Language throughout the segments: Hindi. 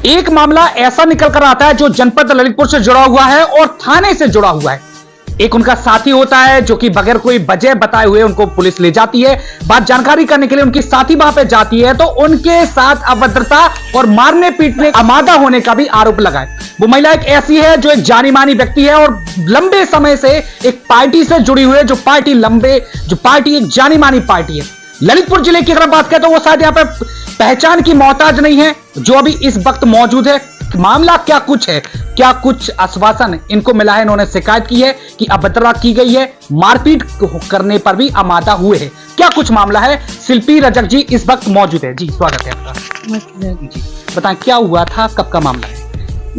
एक मामला ऐसा निकल कर आता है जो जनपद ललितपुर से जुड़ा हुआ है और थाने से जुड़ा हुआ है। एक उनका साथी होता है जो कि बगैर कोई वजह बताए हुए उनको पुलिस ले जाती है। बात जानकारी करने के लिए उनकी साथी वहां पे जाती है तो उनके साथ अभद्रता और मारने पीटने आमादा होने का भी आरोप लगा है। वो महिला एक ऐसी है जो एक जानी मानी व्यक्ति है और लंबे समय से एक पार्टी से जुड़ी हुई है, जो पार्टी एक जानी मानी पार्टी है। ललितपुर जिले की अगर बात करें तो वो शायद यहाँ पे पहचान की मोहताज नहीं है जो अभी इस वक्त मौजूद है। मामला क्या कुछ है, क्या कुछ आश्वासन इनको मिला है, इन्होंने शिकायत की है कि अभद्रता की गई है, मारपीट करने पर भी आमादा हुए हैं। क्या कुछ मामला है, शिल्पी रजक जी इस वक्त मौजूद है। जी स्वागत है आपका। जी बताएं क्या हुआ था, कब का मामला है?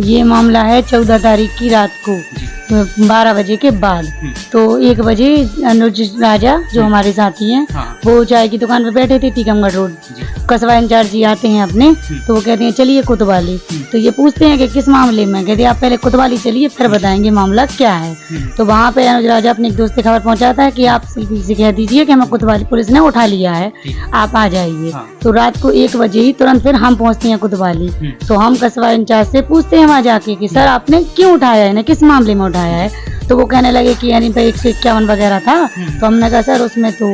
ये मामला है 14 तारीख की रात को 12 बजे के बाद। तो 1 बजे अनुज राजा जो हमारे साथी हैं, वो चाय की दुकान पे बैठे थे टीकमगढ़ रोड। कस्बा इंचार्ज जी आते हैं अपने, तो वो कहते हैं चलिए कोतवाली। तो ये पूछते हैं कि किस मामले में, कहते हैं आप पहले कोतवाली चलिए फिर बताएंगे मामला क्या है। तो वहाँ पे अनुज राजा अपने एक दोस्त से खबर पहुँचाता है कि आप शिल्पी से कह दीजिए कि हमें कोतवाली पुलिस ने उठा लिया है, आप आ जाइए। तो रात को 1 बजे ही तुरंत फिर हम पहुँचते हैं कोतवाली। तो हम कस्बा इंचार्ज से पूछते हैं वहाँ जाके कि सर आपने क्यों उठाया है, किस मामले में उठाया है। तो वो कहने लगे कि यानी भाई 151 वगैरह था। तो हमने कहा सर उसमें तो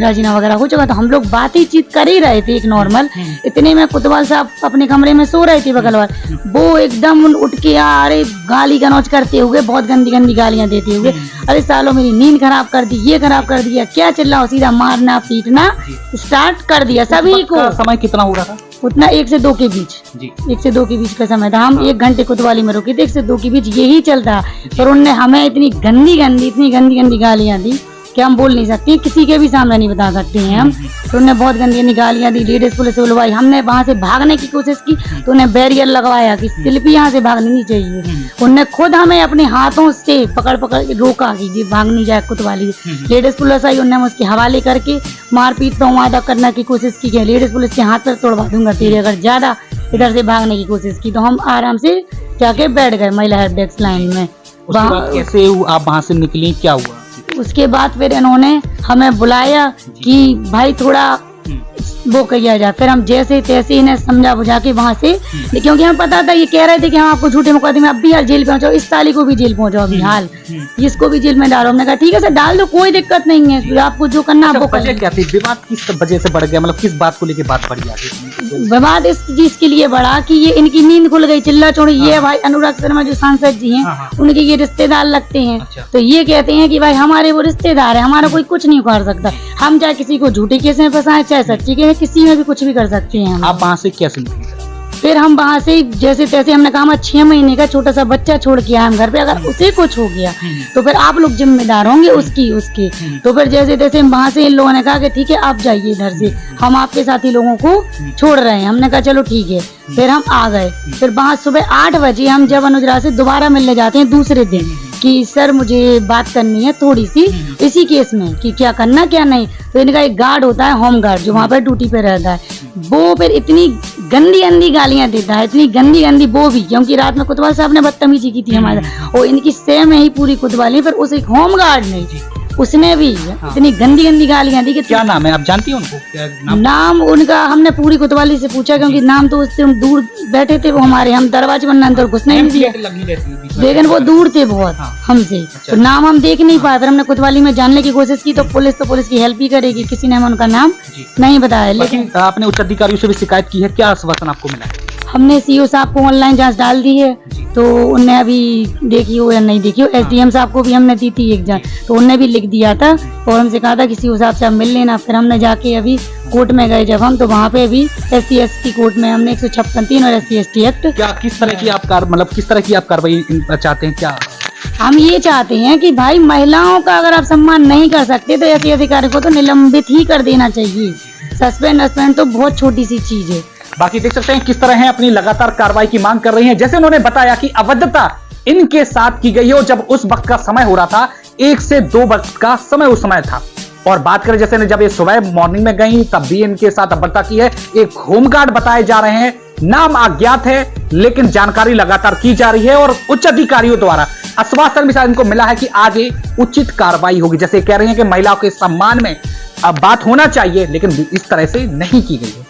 राजीनामा वगैरह हो चुका। तो हम लोग बातचीत कर ही रहे थे एक नॉर्मल। इतने में कोतवाल साहब अपने कमरे में सो रहे थे बगल वाले, वो एकदम उठ के अरे गाली गलौज करते हुए, बहुत गंदी गंदी गालियां देते हुए, अरे सालों मेरी नींद खराब कर दी, ये खराब कर दिया, क्या चिल्ला हो, सीधा मारना पीटना स्टार्ट कर दिया सभी को। समय कितना हो रहा था? उतना 1 से 2 के बीच जी। 1 से 2 के बीच का समय था। हम 1 घंटे कोतवाली में रुके थे, 1 से 2 के बीच यही चलता। पर उनने हमें इतनी गंदी गंदी गालियां दी कि हम बोल नहीं सकते, किसी के भी सामने नहीं बता सकते हैं हम। तो उन्हें बहुत गंदी गालियां दी, लेडीज पुलिस से बुलवाई। हमने वहां से भागने की कोशिश की तो उन्हें बैरियर लगवाया कि शिल्पी यहाँ से भागनी नहीं चाहिए। उन्हें खुद हमें अपने हाथों से पकड़ रोका कि जी भाग नहीं जाए कोतवाली। लेडीज पुलिस आई, उन्हें उसके हवाले करके मारपीट पर आमादा करने की कोशिश की कि लेडीज पुलिस के हाथ पर तोड़वा दूंगा तेरे अगर ज्यादा इधर से भागने की कोशिश की। तो हम आराम से जाके बैठ गए महिला हेल्प डेस्क लाइन में। कैसे आप वहाँ से निकली, क्या हुआ? उसके बाद फिर इन्होंने हमें बुलाया कि भाई थोड़ा वो किया जाए। फिर हम जैसे तैसे इन्हें समझा बुझा के वहाँ से, क्योंकि हमें पता था ये कह रहे थे कि हम आपको झूठे मुकदमे में अब भी जेल पहुंचाओ, इस साली को भी जेल पहुंचाओ अभी हाल, इसको भी जेल में डालो। हमने कहा ठीक है सर डाल दो, कोई दिक्कत नहीं है, आपको जो करना आपको वजह क्या थी? विवाद किस वजह से बढ़ गया, मतलब किस बात को लेके बात बढ़ गई? विवाद इस चीज के लिए बढ़ा कि ये इनकी नींद खुल गई, चिल्ला चोड़ी। ये भाई अनुराग शर्मा जो सांसद जी हैं, उनके ये रिश्तेदार लगते हैं। तो ये कहते हैं कि भाई हमारे वो रिश्तेदार है, हमारा कोई कुछ नहीं कर सकता, हम चाहे किसी को झूठे केस में फंसाए चाहे सच्ची केस, किसी में भी कुछ भी कर सकते हैं। आप वहाँ से कैसे निकले? फिर हम वहाँ से जैसे तैसे, हमने कहा 6 महीने का छोटा सा बच्चा छोड़ के आए हम घर पे, अगर उसे कुछ हो गया तो फिर आप लोग जिम्मेदार होंगे उसके। तो फिर जैसे तैसे वहाँ से इन लोगों ने कहा कि ठीक है आप जाइए इधर से, हम आपके साथी लोगों को छोड़ रहे हैं। हमने कहा चलो ठीक है। फिर हम आ गए। फिर वहाँ सुबह 8 बजे हम जब अनुजरा से दोबारा मिलने जाते हैं दूसरे दिन कि सर मुझे बात करनी है थोड़ी सी इसी केस में कि क्या करना क्या नहीं। तो इनका एक गार्ड होता है, होम गार्ड, जो वहाँ पर ड्यूटी पे रहता है, वो फिर इतनी गंदी गालियां देता है, इतनी गंदी वो भी, क्योंकि रात में कोतवाल साहब ने बदतमीजी की थी हमारे, और इनकी सेम में ही पूरी कोतवाली। फिर उस एक होम गार्ड ने, उसने भी इतनी गंदी गालियां दी कि क्या नाम है, आप जानती हैं उनको? क्या नाम उनका हमने पूरी कोतवाली से पूछा, क्योंकि नाम तो उससे हम दूर बैठे थे, वो हमारे, हम दरवाजे पर अंदर घुसने नहीं दिया, लेकिन वो दूर थे बहुत हमसे। तो नाम हम देख नहीं पाए। फिर हमने कोतवाली में जानने की कोशिश की तो पुलिस की हेल्प ही करेगी, किसी ने हमें उनका नाम नहीं बताया। लेकिन आपने उच्च अधिकारियों से भी शिकायत की है, क्या आश्वासन आपको मिला? हमने सीओ साहब को ऑनलाइन जांच डाल दी है, तो उनने अभी देखी हो या नहीं देखी हो। एसडीएम साहब को भी हमने दी थी एक जांच, तो उनने भी लिख दिया था और हमसे कहा था कि सीओ साहब से आप मिल लेना। फिर हमने जाके अभी कोर्ट में गए जब हम, तो वहाँ पे भी SC/ST कोर्ट में हमने 156(3) और SC/ST एक्ट। क्या किस तरह की आप कार्रवाई चाहते हैं? क्या हम ये चाहते हैं कि भाई महिलाओं का अगर आप सम्मान नहीं कर सकते तो ऐसे अधिकारी को तो निलंबित ही कर देना चाहिए। सस्पेंड तो बहुत छोटी सी चीज है। बाकी देख सकते हैं किस तरह है अपनी लगातार कार्रवाई की मांग कर रही हैं। जैसे उन्होंने बताया कि अभद्रता इनके साथ की गई है और जब उस वक्त का समय हो रहा था 1 से 2 वक्त का समय उस समय था। और बात करें जैसे जब ये सुबह मॉर्निंग में गई तब भी इनके साथ अभद्रता की है। एक होमगार्ड बताए जा रहे हैं, नाम अज्ञात है लेकिन जानकारी लगातार की जा रही है और उच्च अधिकारियों द्वारा आश्वासन भी शायद इनको मिला है कि आगे उचित कार्रवाई होगी। जैसे कह रहे हैं कि महिलाओं के सम्मान में अब बात होना चाहिए लेकिन इस तरह से नहीं की गई है।